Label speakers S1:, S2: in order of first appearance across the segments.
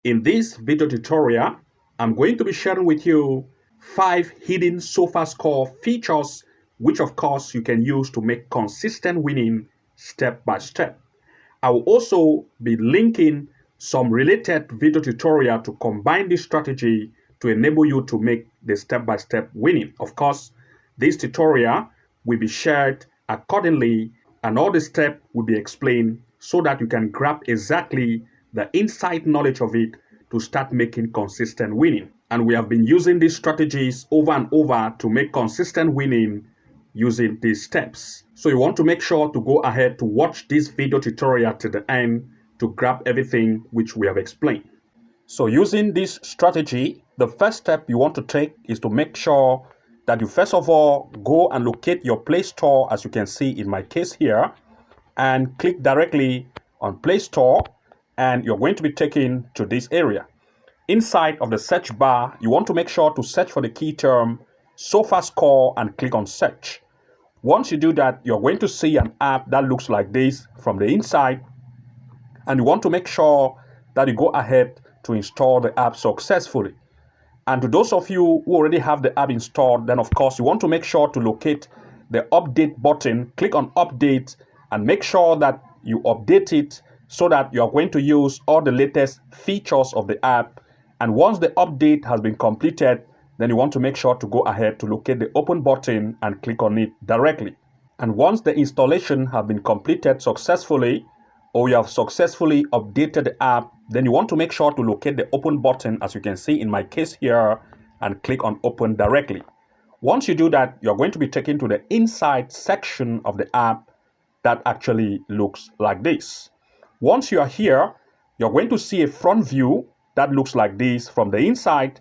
S1: In this video tutorial, I'm going to be sharing with you 5 hidden Sofascore features, which of course you can use to make consistent winning step by step. I will also be linking some related video tutorial to combine this strategy to enable you to make the step-by-step winning. Of course, this tutorial will be shared accordingly and all the steps will be explained so that you can grab exactly the inside knowledge of it to start making consistent winning. And we have been using these strategies over and over to make consistent winning using these steps. So you want to make sure to go ahead to watch this video tutorial to the end to grab everything which we have explained. So using this strategy, the first step you want to take is to make sure that you first of all go and locate your Play Store, as you can see in my case here, and click directly on Play Store, and you're going to be taken to this area. Inside of the search bar, you want to make sure to search for the key term Sofascore and click on search. Once you do that, you're going to see an app that looks like this from the inside, and you want to make sure that you go ahead to install the app successfully. And to those of you who already have the app installed, then of course you want to make sure to locate the update button, click on update, and make sure that you update it so that you are going to use all the latest features of the app. And once the update has been completed, then you want to make sure to go ahead to locate the open button and click on it directly. And once the installation has been completed successfully, or you have successfully updated the app, then you want to make sure to locate the open button, as you can see in my case here, and click on open directly. Once you do that, you're going to be taken to the inside section of the app that actually looks like this. Once you are here, you're going to see a front view that looks like this from the inside.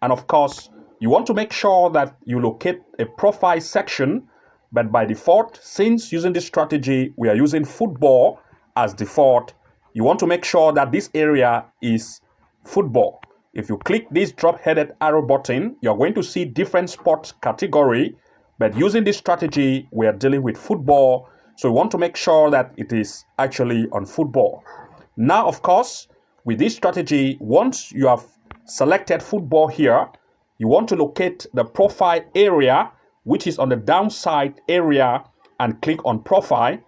S1: And of course, you want to make sure that you locate a profile section, but by default, since using this strategy, we are using football as default, you want to make sure that this area is football. If you click this drop-headed arrow button, you're going to see different sports category, but using this strategy, we are dealing with football, so we want to make sure that it is actually on football. Now, of course, with this strategy, once you have selected football here, you want to locate the profile area, which is on the downside area, and click on profile.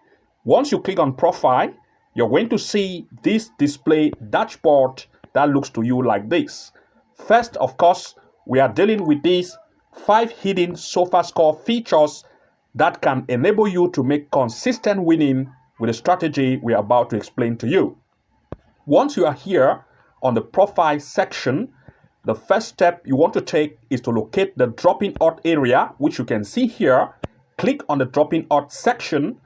S1: Once you click on profile, you're going to see this display dashboard that looks to you like this. First, of course, we are dealing with these 5 hidden Sofascore features that can enable you to make consistent winning with the strategy we are about to explain to you. Once you are here on the profile section, the first step you want to take is to locate the dropping out area, which you can see here. Click on the dropping out section,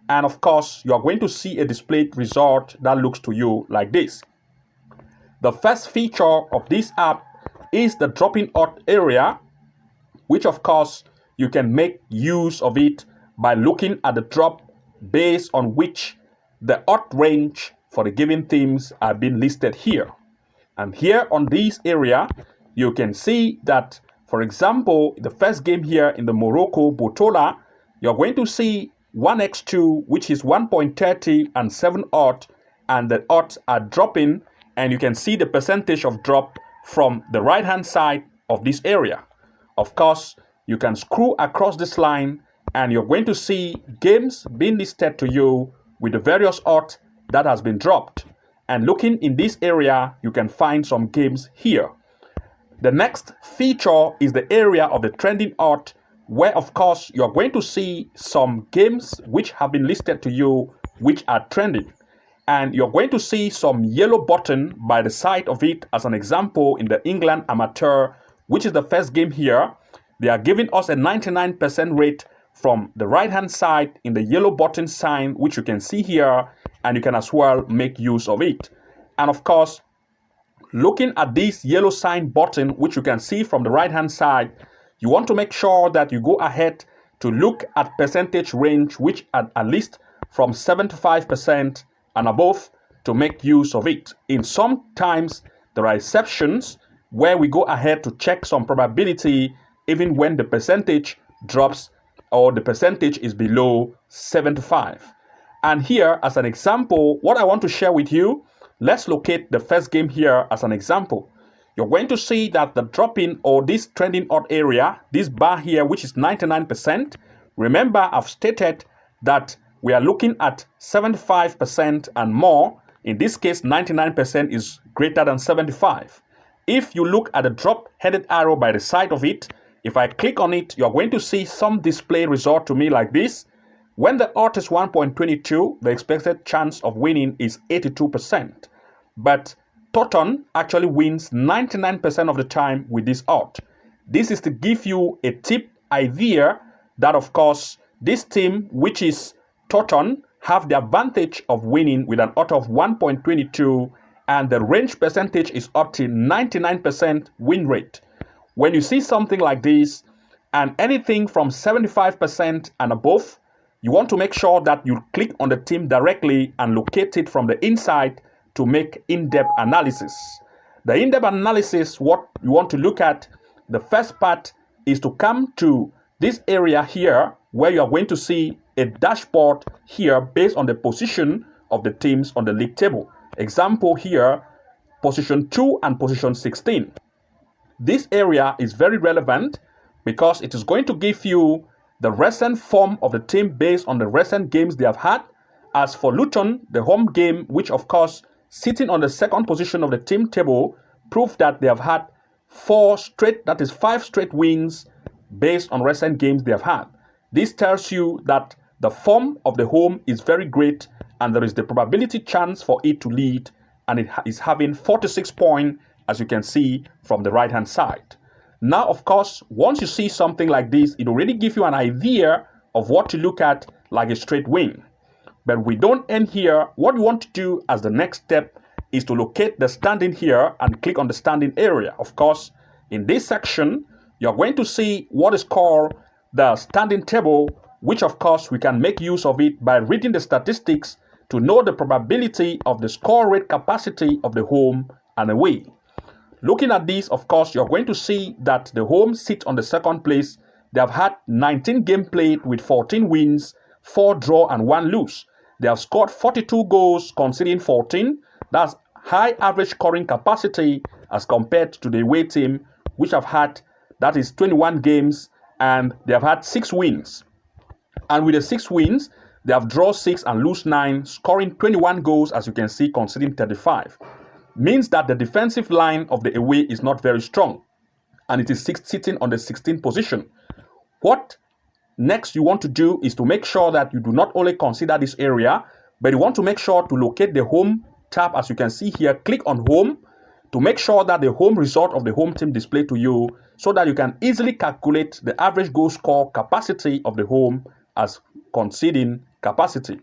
S1: and of course, you are going to see a displayed result that looks to you like this. The first feature of this app is the dropping out area, which of course, you can make use of it by looking at the drop based on which the odd range for the given themes are being listed here. And here on this area, you can see that, for example, the first game here in the Morocco Botola, you're going to see 1x2, which is 1.30 and 7 odd, and the odds are dropping, and you can see the percentage of drop from the right hand side of this area. Of course, you can scroll across this line and you're going to see games being listed to you with the various odds that has been dropped. And looking in this area, you can find some games here. The next feature is the area of the trending odds, where of course you're going to see some games which have been listed to you which are trending, and you're going to see some yellow button by the side of it. As an example, in the England Amateur, which is the first game here, they are giving us a 99% rate from the right hand side in the yellow button sign, which you can see here, and you can as well make use of it. And of course, looking at this yellow sign button, which you can see from the right hand side, you want to make sure that you go ahead to look at percentage range, which are at least from 75% and above, to make use of it. In some times, there are exceptions where we go ahead to check some probability even when the percentage drops or the percentage is below 75. And here, as an example, what I want to share with you, Let's locate the first game here as an example. You're going to see that the drop-in or this trending odd area, this bar here, which is 99%, remember I've stated that we are looking at 75% and more. In this case, 99% is greater than 75. If you look at the drop-headed arrow by the side of it, if I click on it, you're going to see some display result to me like this. When the odds is 1.22, the expected chance of winning is 82%. But Totten actually wins 99% of the time with this odd. This is to give you a tip idea that, of course, this team, which is Totten, have the advantage of winning with an odd of 1.22, and the range percentage is up to 99% win rate. When you see something like this and anything from 75% and above, you want to make sure that you click on the team directly and locate it from the inside to make in-depth analysis. The in-depth analysis, what you want to look at, the first part is to come to this area here where you are going to see a dashboard here based on the position of the teams on the league table. Example here, position 2 and position 16. This area is very relevant because it is going to give you the recent form of the team based on the recent games they have had. As for Luton, the home game, which of course sitting on the second position of the team table, proved that they have had 5 straight wins based on recent games they have had. This tells you that the form of the home is very great and there is the probability chance for it to lead, and it is having 46 points, as you can see from the right hand side. Now, of course, once you see something like this, it already gives you an idea of what to look at like a straight win. But we don't end here. What we want to do as the next step is to locate the standing here and click on the standing area. Of course, in this section, you're going to see what is called the standing table, which of course we can make use of it by reading the statistics to know the probability of the score rate capacity of the home and away. Looking at this, of course, you're going to see that the home sits on the second place. They have had 19 games played with 14 wins, 4 draw and 1 lose. They have scored 42 goals, conceding 14. That's high average scoring capacity as compared to the away team, which have had, that is 21 games, and they have had 6 wins. And with the 6 wins, they have drawn 6 and lose 9, scoring 21 goals, as you can see, conceding 35. Means that the defensive line of the away is not very strong, and it is sitting on the 16th position. What next you want to do is to make sure that you do not only consider this area, but you want to make sure to locate the home tab. As you can see here, click on home to make sure that the home result of the home team display to you, so that you can easily calculate the average goal score capacity of the home as conceding capacity.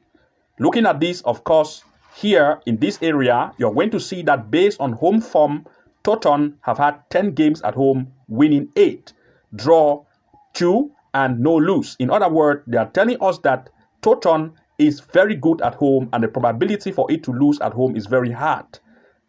S1: Looking at this, of course, here in this area, you're going to see that based on home form, Totten have had 10 games at home, winning 8, draw 2, and no lose. In other words, they are telling us that Totten is very good at home and the probability for it to lose at home is very hard.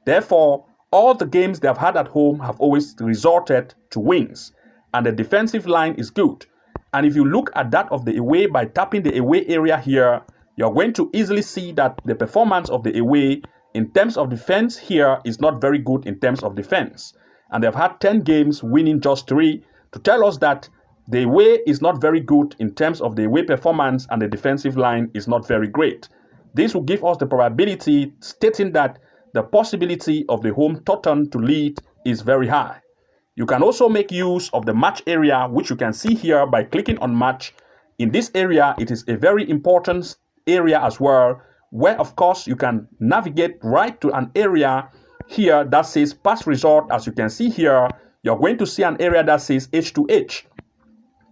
S1: Therefore, all the games they have had at home have always resulted to wins, and the defensive line is good. And if you look at that of the away by tapping the away area here, you're going to easily see that the performance of the away in terms of defense here is not very good in terms of defense. And they've had 10 games, winning just 3, to tell us that the away is not very good in terms of the away performance and the defensive line is not very great. This will give us the probability stating that the possibility of the home Totten to lead is very high. You can also make use of the match area, which you can see here by clicking on match. In this area, it is a very important area as well, where of course you can navigate right to an area here that says past result. As you can see here, you're going to see an area that says H2H.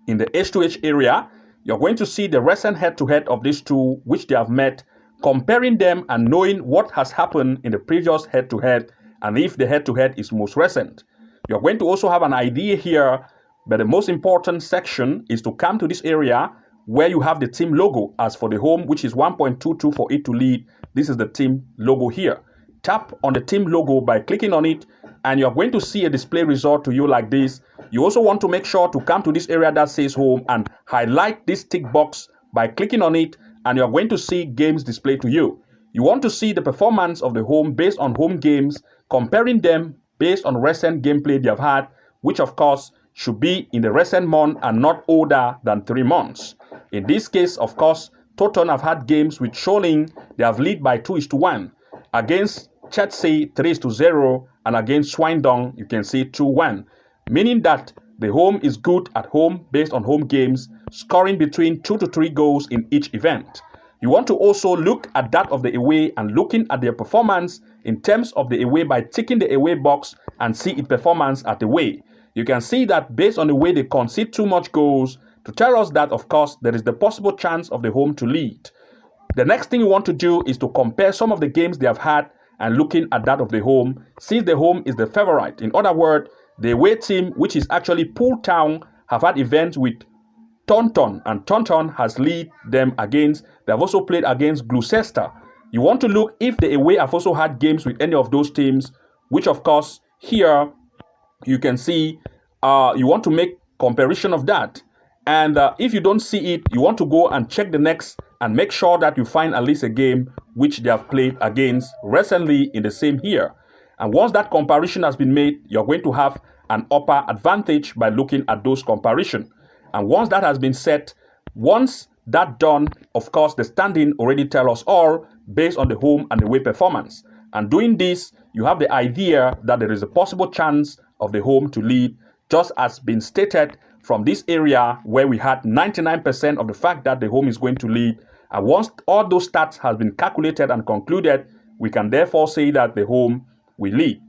S1: In the H2H area, you're going to see the recent head-to-head of these two, which they have met, comparing them and knowing what has happened in the previous head-to-head and if the head-to-head is most recent. You're going to also have an idea here, but the most important section is to come to this area where you have the team logo. As for the home, which is 1.22 for it to lead, this is the team logo here. Tap on the team logo by clicking on it, and you're going to see a display result to you like this. You also want to make sure to come to this area that says home and highlight this tick box by clicking on it, and you're going to see games displayed to you. You want to see the performance of the home based on home games, comparing them based on recent gameplay they have had, which of course should be in the recent month and not older than 3 months. In this case, of course, Tottenham have had games with showing they have lead by 2-1. Against Chelsea, 3-0, and against Swindon, you can see 2-1, meaning that the home is good at home based on home games, scoring between 2 to 3 goals in each event. You want to also look at that of the away and looking at their performance in terms of the away by ticking the away box and see its performance at away. You can see that based on the way they concede too much goals, to tell us that, of course, there is the possible chance of the home to lead. The next thing you want to do is to compare some of the games they have had and looking at that of the home, since the home is the favorite. In other words, the away team, which is actually Poole Town, have had events with Taunton, and Taunton has lead them against. They have also played against Gloucester. You want to look if the away have also had games with any of those teams, which of course here you can see. You want to make comparison of that, and if you don't see it, you want to go and check the next and make sure that you find at least a game which they have played against recently in the same year. And once that comparison has been made, you're going to have an upper advantage by looking at those comparisons. And once that has been set, once that done, of course, the standing already tell us all based on the home and away performance. And doing this, you have the idea that there is a possible chance of the home to lead, just as been stated from this area where we had 99% of the fact that the home is going to lead. And once all those stats has been calculated and concluded, we can therefore say that the home will lead.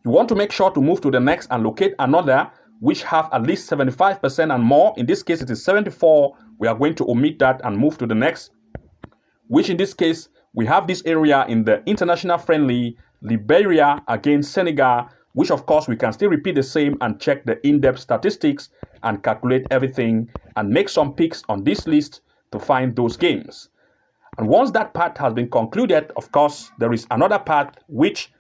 S1: You want to make sure to move to the next and locate another which have at least 75% and more. In this case, it is 74. We are going to omit that and move to the next, which in this case, we have this area in the international friendly, Liberia against Senegal, which of course we can still repeat the same and check the in-depth statistics and calculate everything and make some picks on this list to find those games. And once that part has been concluded, of course, there is another part which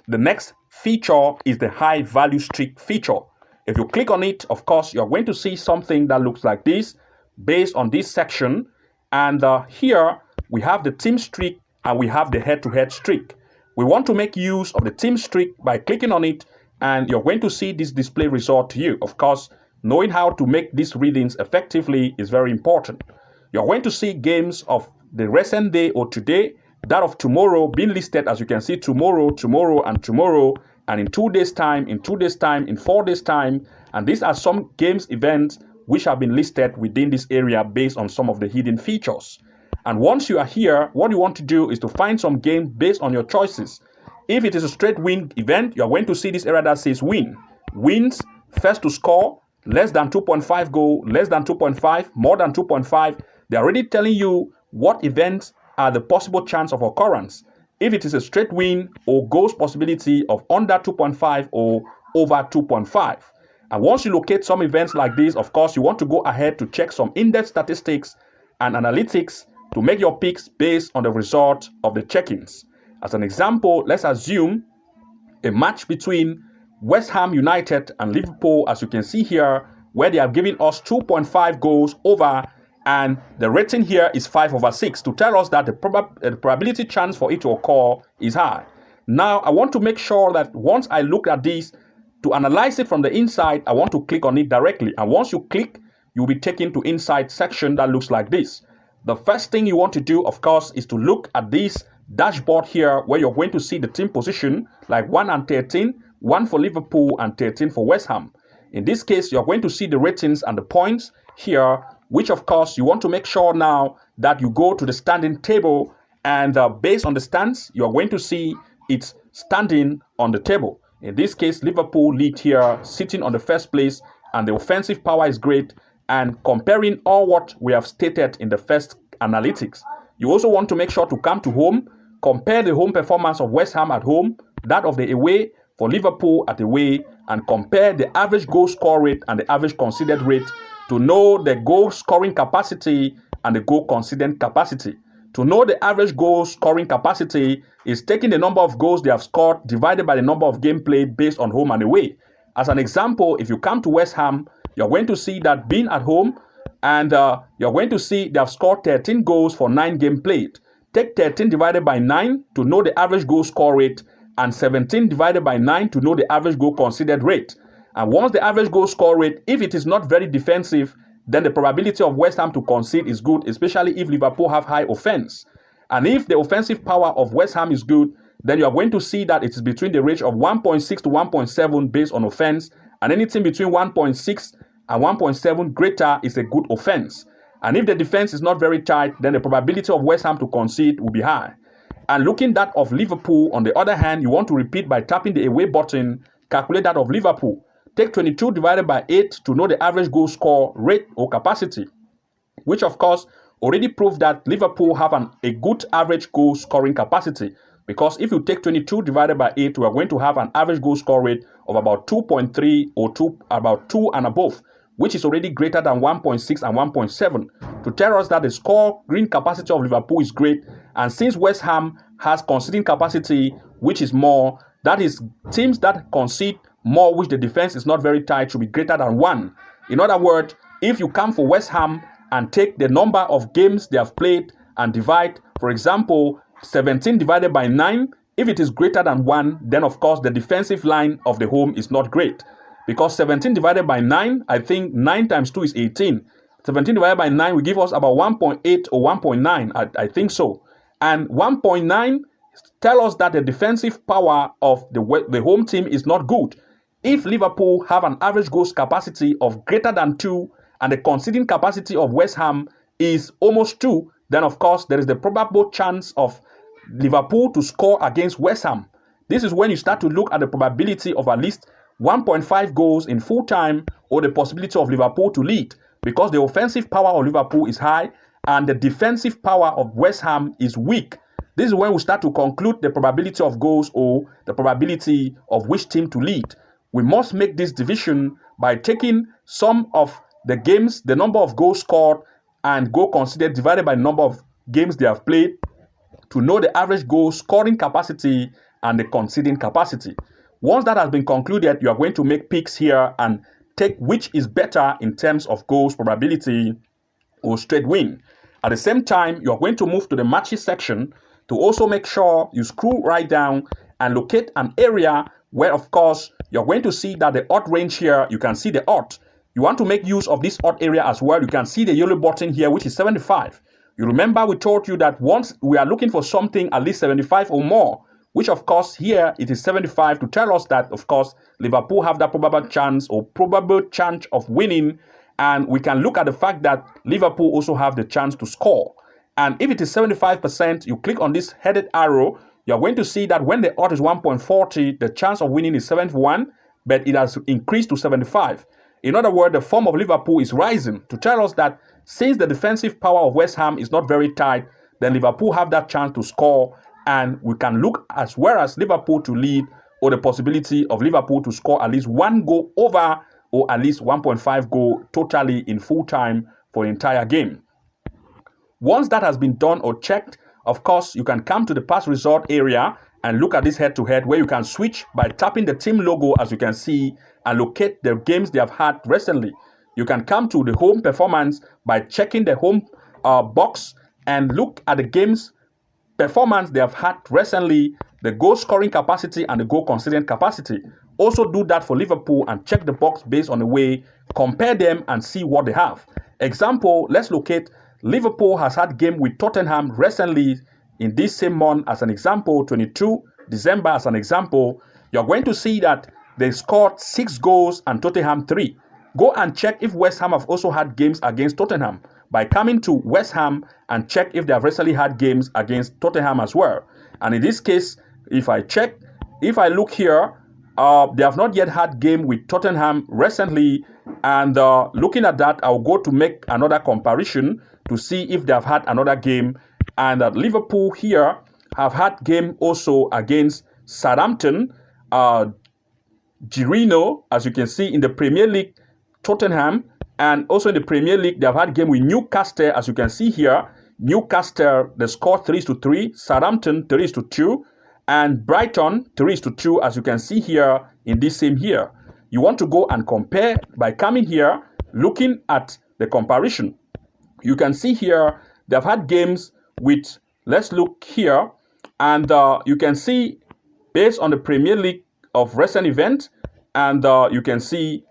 S1: the next feature is the high value streak feature. If you click on it, of course, you're going to see something that looks like this based on this section. And here we have the team streak and we have the head-to-head streak. We want to make use of the team streak by clicking on it, and you're going to see this display result to you. Of course, knowing how to make these readings effectively is very important. You're going to see games of the recent day or today, that of tomorrow being listed, as you can see, tomorrow, tomorrow, and tomorrow, and in 2 days' time, in 2 days' time, in 4 days' time. And these are some games events which have been listed within this area based on some of the hidden features. And once you are here, what you want to do is to find some games based on your choices. If it is a straight win event, you are going to see this area that says win. Wins, first to score, less than 2.5 goal, less than 2.5, more than 2.5. They're already telling you what events are the possible chance of occurrence. If it is a straight win or goals possibility of under 2.5 or over 2.5. And once you locate some events like this, of course, you want to go ahead to check some in-depth statistics and analytics to make your picks based on the result of the check-ins. As an example, let's assume a match between West Ham United and Liverpool, as you can see here, where they have given us 2.5 goals over, and the rating here is 5/6 to tell us that the probability chance for it to occur is high. Now, I want to make sure that once I look at this, to analyze it from the inside, I want to click on it directly. And once you click, you'll be taken to inside section that looks like this. The first thing you want to do, of course, is to look at this dashboard here where you're going to see the team position like 1 and 13, 1 for Liverpool and 13 for West Ham. In this case, you're going to see the ratings and the points here, which of course you want to make sure now that you go to the standing table, and based on the stands, you're going to see it's standing on the table. In this case, Liverpool lead here, sitting on the first place, and the offensive power is great. And comparing all what we have stated in the first analytics, you also want to make sure to come to home, compare the home performance of West Ham at home, that of the away for Liverpool at away, and compare the average goal score rate and the average conceded rate to know the goal scoring capacity and the goal conceded capacity. To know the average goal scoring capacity is taking the number of goals they have scored divided by the number of games played based on home and away. As an example, if you come to West Ham, you're going to see that being at home, and you're going to see they have scored 13 goals for 9 games played. Take 13 divided by 9 to know the average goal score rate, and 17 divided by 9 to know the average goal conceded rate. And once the average goal score rate, if it is not very defensive, then the probability of West Ham to concede is good, especially if Liverpool have high offense. And if the offensive power of West Ham is good, then you are going to see that it is between the range of 1.6 to 1.7 based on offense, and anything between 1.6 and 1.7 greater is a good offense. And if the defense is not very tight, then the probability of West Ham to concede will be high. And looking that of Liverpool, on the other hand, you want to repeat by tapping the away button, calculate that of Liverpool. Take 22 divided by 8 to know the average goal score rate or capacity, which of course already proved that Liverpool have a good average goal scoring capacity. Because if you take 22 divided by 8, we are going to have an average goal score rate of about 2.3 or about 2 and above, which is already greater than 1.6 and 1.7, to tell us that the scoring capacity of Liverpool is great. And since West Ham has conceding capacity, which is more, that is, teams that concede more, which the defense is not very tight, should be greater than 1. In other words, if you come for West Ham and take the number of games they have played and divide, for example, 17 divided by 9, if it is greater than 1, then of course the defensive line of the home is not great. Because 17 divided by 9, I think 9 times 2 is 18. 17 divided by 9 will give us about 1.8 or 1.9, I think so. And 1.9 tell us that the defensive power of the home team is not good. If Liverpool have an average goals capacity of greater than 2 and the conceding capacity of West Ham is almost 2, then of course there is the probable chance of Liverpool to score against West Ham. This is when you start to look at the probability of at least 1.5 goals in full time, or the possibility of Liverpool to lead, because the offensive power of Liverpool is high and the defensive power of West Ham is weak. This is when we start to conclude the probability of goals or the probability of which team to lead. We must make this division by taking some of the games, the number of goals scored and goal conceded divided by the number of games they have played, to know the average goal scoring capacity and the conceding capacity. Once that has been concluded, you are going to make picks here and take which is better in terms of goals probability or straight win. At the same time, you are going to move to the matches section to also make sure you scroll right down and locate an area where, of course, you're going to see that the odd range here, you can see the odd. You want to make use of this odd area as well. You can see the yellow button here, which is 75. You remember we told you that once we are looking for something at least 75 or more, which of course here it is 75, to tell us that of course Liverpool have that probable chance of winning, and we can look at the fact that Liverpool also have the chance to score. And if it is 75%, you click on this headed arrow, you're going to see that when the odd is 1.40, the chance of winning is 71, but it has increased to 75. In other words, the form of Liverpool is rising, to tell us that since the defensive power of West Ham is not very tight, then Liverpool have that chance to score, and we can look as well as Liverpool to lead, or the possibility of Liverpool to score at least 1 goal over, or at least 1.5 goal totally in full time for the entire game. Once that has been done or checked, of course, you can come to the past result area and look at this head-to-head, where you can switch by tapping the team logo, as you can see, and locate the games they have had recently. You can come to the home performance by checking the home box and look at the games performance they have had recently, the goal scoring capacity and the goal conceding capacity. Also do that for Liverpool and check the box based on the way, compare them and see what they have. Example, let's locate Liverpool has had game with Tottenham recently in this same month as an example, 22 December as an example. You're going to see that they scored 6 goals and Tottenham 3. Go and check if West Ham have also had games against Tottenham by coming to West Ham and check if they have recently had games against Tottenham as well. And in this case, if I look here, they have not yet had game with Tottenham recently. And looking at that, I'll go to make another comparison to see if they have had another game. And Liverpool here have had game also against Southampton, Girino, as you can see in the Premier League, Tottenham, and also in the Premier League, they have had game with Newcastle, as you can see here. Newcastle, they scored 3-3, Southampton 3-2, and Brighton 3-2, as you can see here in this same here. You want to go and compare by coming here, looking at the comparison. You can see here, they've had games with let's look here, and you can see based on the Premier League of recent event, and you can see,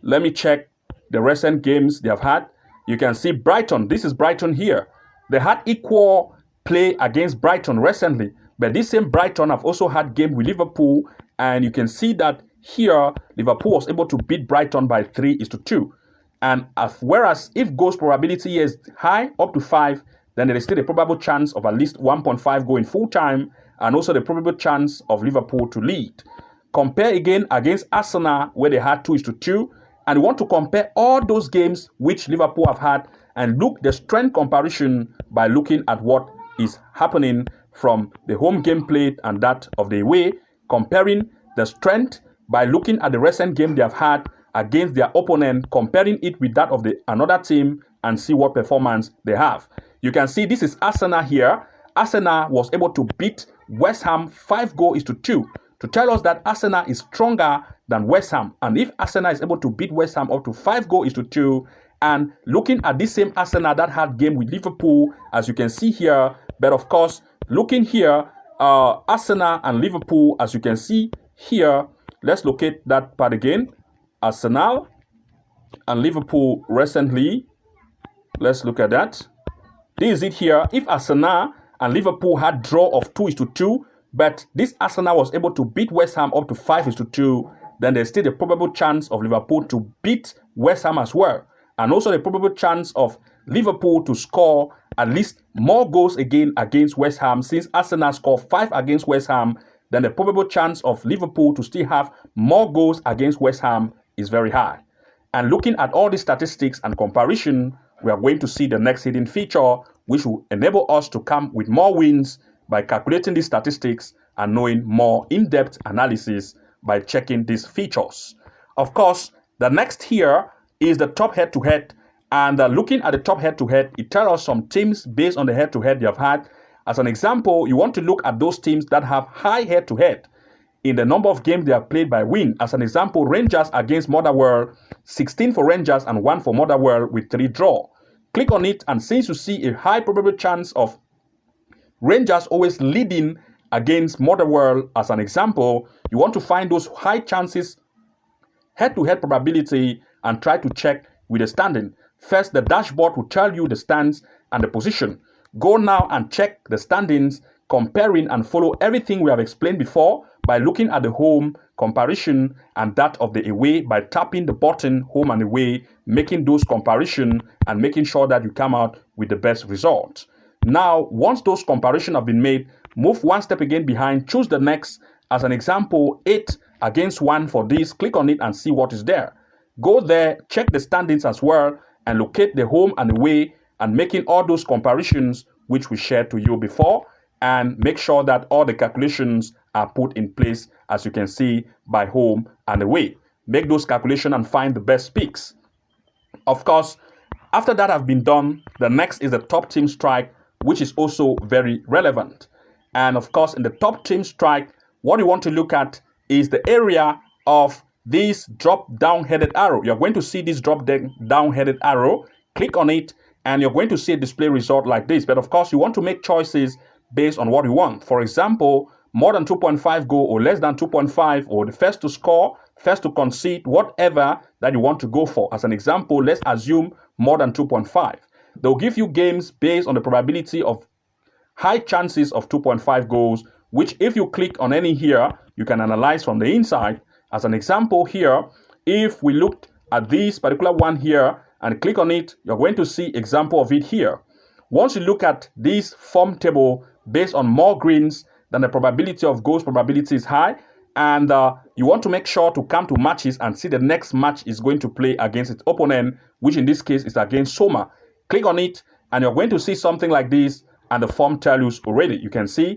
S1: let me check the recent games they have had. You can see Brighton. This is Brighton here. They had equal play against Brighton recently, but this same Brighton have also had game with Liverpool, and you can see that here Liverpool was able to beat Brighton by 3-2. And whereas if goals probability is high, up to 5, then there is still a probable chance of at least 1.5 goal in full time, and also the probable chance of Liverpool to lead. Compare again against Arsenal, where they had 2-2, and we want to compare all those games which Liverpool have had and look the strength comparison by looking at what is happening from the home game played and that of the away, comparing the strength by looking at the recent game they have had against their opponent, comparing it with that of the another team, and see what performance they have. You can see this is Arsenal here. Arsenal was able to beat West Ham 5-2 to tell us that Arsenal is stronger than West Ham. And if Arsenal is able to beat West Ham up to 5-2, and looking at this same Arsenal that had game with Liverpool, as you can see here, but of course, looking here, Arsenal and Liverpool, as you can see here, let's locate that part again. Arsenal and Liverpool recently, let's look at that. This is it here. If Arsenal and Liverpool had draw of 2-2, but this Arsenal was able to beat West Ham up to 5-2, then there's still a probable chance of Liverpool to beat West Ham as well. And also the probable chance of Liverpool to score at least more goals again against West Ham. Since Arsenal scored 5 against West Ham, then the probable chance of Liverpool to still have more goals against West Ham is very high. And looking at all these statistics and comparison, we are going to see the next hidden feature, which will enable us to come with more wins by calculating these statistics and knowing more in-depth analysis by checking these features. Of course, the next here is the top head-to-head. And looking at the top head-to-head, it tells us some teams based on the head-to-head they have had. As an example, you want to look at those teams that have high head-to-head in the number of games they have played by win. As an example, Rangers against Motherwell, 16 for Rangers and 1 for Motherwell with 3 draw. Click on it, and since you see a high probable chance of Rangers always leading against Motherwell, as an example, you want to find those high chances, head-to-head probability, and try to check with the standing. First, the dashboard will tell you the stands and the position. Go now and check the standings, comparing and follow everything we have explained before by looking at the home comparison and that of the away by tapping the button home and away, making those comparison and making sure that you come out with the best result. Now, once those comparisons have been made, move one step again behind, choose the next. As an example, 8 against 1 for this. Click on it and see what is there. Go there, check the standings as well, and locate the home and away, and making all those comparisons which we shared to you before, and make sure that all the calculations are put in place, as you can see, by home and away. Make those calculations and find the best picks. Of course, after that have been done, the next is the top team strike, which is also very relevant. And of course, in the top team strike, what you want to look at is the area of this drop down headed arrow. You're going to see this drop down headed arrow. Click on it and you're going to see a display result like this. But of course, you want to make choices based on what you want. For example, more than 2.5 goal or less than 2.5, or the first to score, first to concede, whatever that you want to go for. As an example, let's assume more than 2.5. They'll give you games based on the probability of high chances of 2.5 goals, which if you click on any here, you can analyze from the inside. As an example here, if we looked at this particular one here and click on it, you're going to see example of it here. Once you look at this form table based on more greens, then the probability of goals probability is high, and you want to make sure to come to matches and see the next match is going to play against its opponent, which in this case is against Soma. Click on it and you're going to see something like this, and the form tells you already. You can see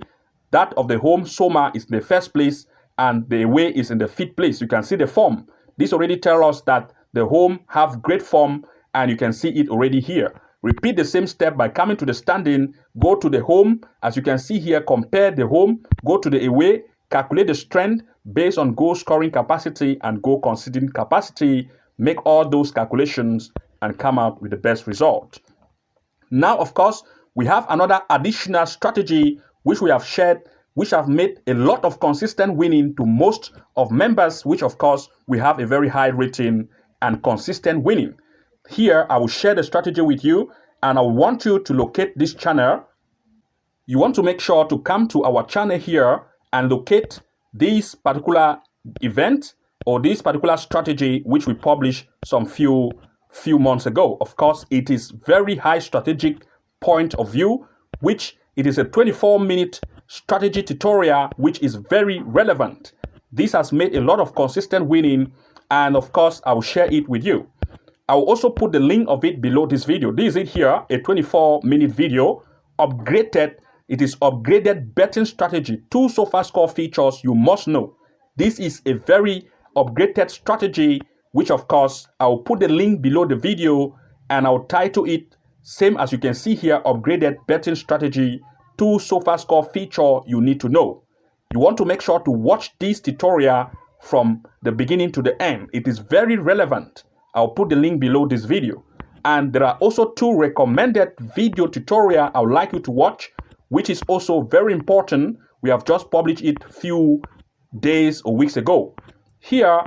S1: that of the home Soma is in the first place and the away is in the 5th place. You can see the form. This already tells us that the home have great form, and you can see it already here. Repeat the same step by coming to the standing, go to the home. As you can see here, compare the home, go to the away, calculate the strength based on goal scoring capacity and goal conceding capacity, make all those calculations and come out with the best result. Now, of course, We have another additional strategy which we have shared, which have made a lot of consistent winning to most of members, which of course we have a very high rating and consistent winning. Here, I will share the strategy with you, and I want you to locate this channel. You want to make sure to come to our channel here and locate this particular event or this particular strategy which we published some few months ago. Of course, it is very high strategic point of view, which it is a 24-minute strategy tutorial which is very relevant. This has made a lot of consistent winning, and of course I will share it with you. I will also put the link of it below this video. This is it here, a 24-minute video, upgraded. It is upgraded betting strategy. 2 Sofascore features you must know. This is a very upgraded strategy, which of course I will put the link below the video, and I'll title it same as you can see here, upgraded betting strategy, 2 Sofascore feature you need to know. You want to make sure to watch this tutorial from the beginning to the end. It is very relevant. I'll put the link below this video. And there are also 2 recommended video tutorial I would like you to watch, which is also very important. We have just published it few days or weeks ago. Here,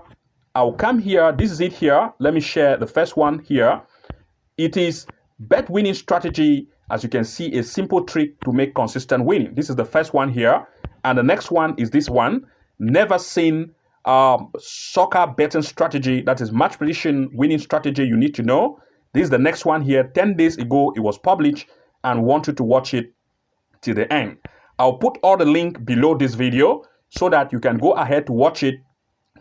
S1: I'll come here. This is it here. Let me share the first one here. It is bet winning strategy. As you can see, a simple trick to make consistent winning. This is the first one here. And the next one is this one. Never seen soccer betting strategy. That is match prediction winning strategy you need to know. This is the next one here. 10 days ago, it was published, and want you to watch it till the end. I'll put all the link below this video so that you can go ahead to watch it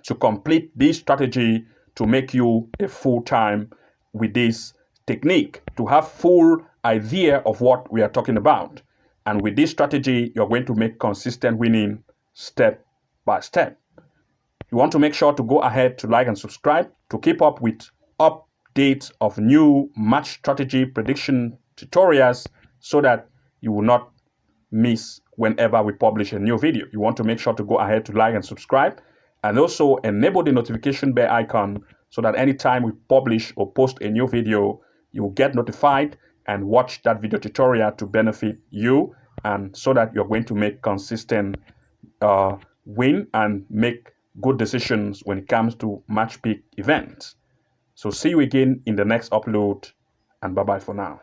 S1: to complete this strategy to make you a full-time with this technique, to have full idea of what we are talking about. And with this strategy, you're going to make consistent winning step by step. You want to make sure to go ahead to like and subscribe to keep up with updates of new match strategy prediction tutorials so that you will not miss whenever we publish a new video. You want to make sure to go ahead to like and subscribe, and also enable the notification bell icon so that anytime we publish or post a new video, you will get notified and watch that video tutorial to benefit you, and so that you're going to make consistent win and make good decisions when it comes to match pick events. So see you again in the next upload, and bye-bye for now.